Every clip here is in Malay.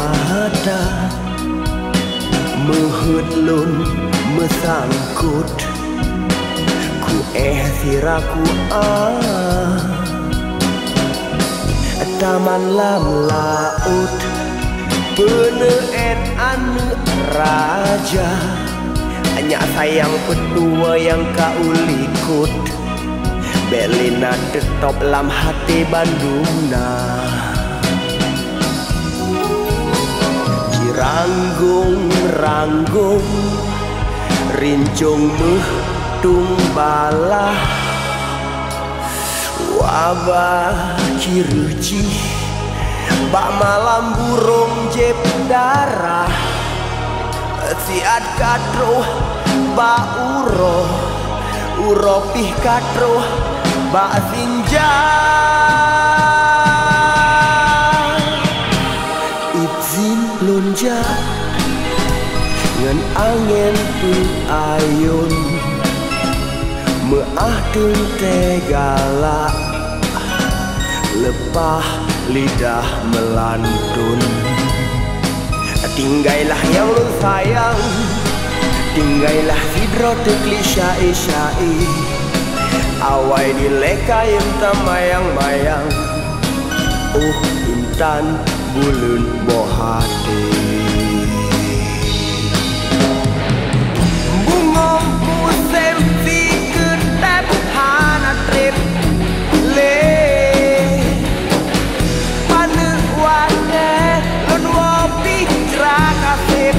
mata Mehudlun mesangkut Ku siraku Taman lam laut Peneen anu raja Hanya sayang pedua yang kau likut Belina tetap lam hati Bandungna Ciranggung-ranggung Rincung meh tumbalah Wabah ciruci Bak malam burung jep darah Siat kadroh bak uro pih kadroh bak sinjang Izin lonja Ngan angin pun ayun Meah tun tegala Lepah lidah melantun Tinggailah yang lu sayang Tinggailah hidro tekli syai-syai Awai dilekayem tamayang-mayang Oh intan bulun bohati Bungong musim si ketep hana trip le Pane wane lon wopi cerakasip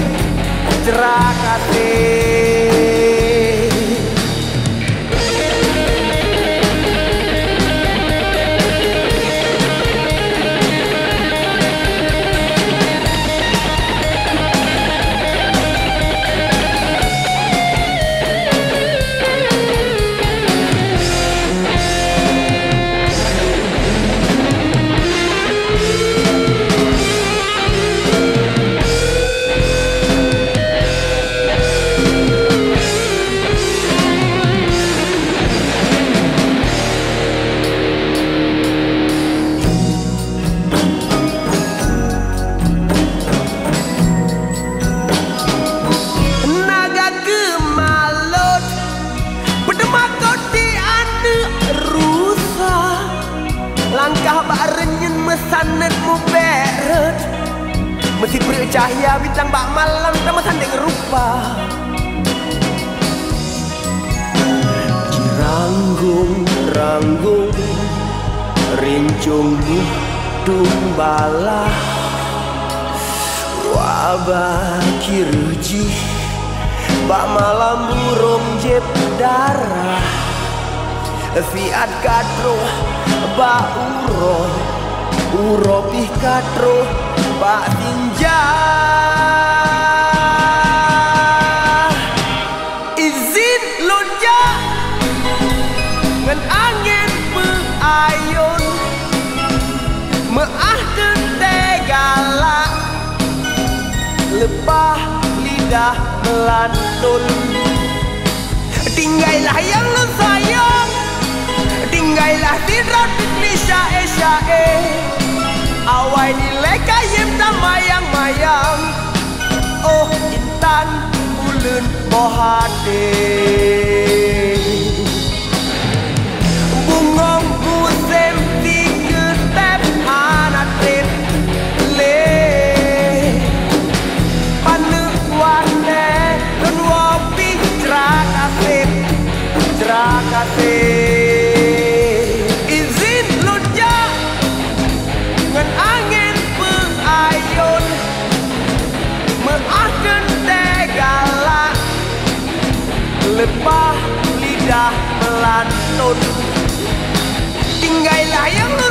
Langkah bak renyen mesanet mu beret Mesti beri cahaya bintang bak malam sama sandeng rupa Ciranggung-ranggung Rincung tumbalah Wabah kiruji Bak malam burung jep darah Fiat kadroh bak uro pih kadroh bak tinjah Izin lonja ngan angin peayun Meah tegala Lepah lidah melantun Tinggailah yang lu sayang Tinggailah tidrat tikli syae-syae Awai dilekayem tamayang-mayang Oh intan bulan bohade Bungong musim di ketep hanatrip le Pane wane dan wopi cerakasip Izin lonja ngan angin peayun Meahkan tegala Lepah lidah melantun Tinggailah yang lu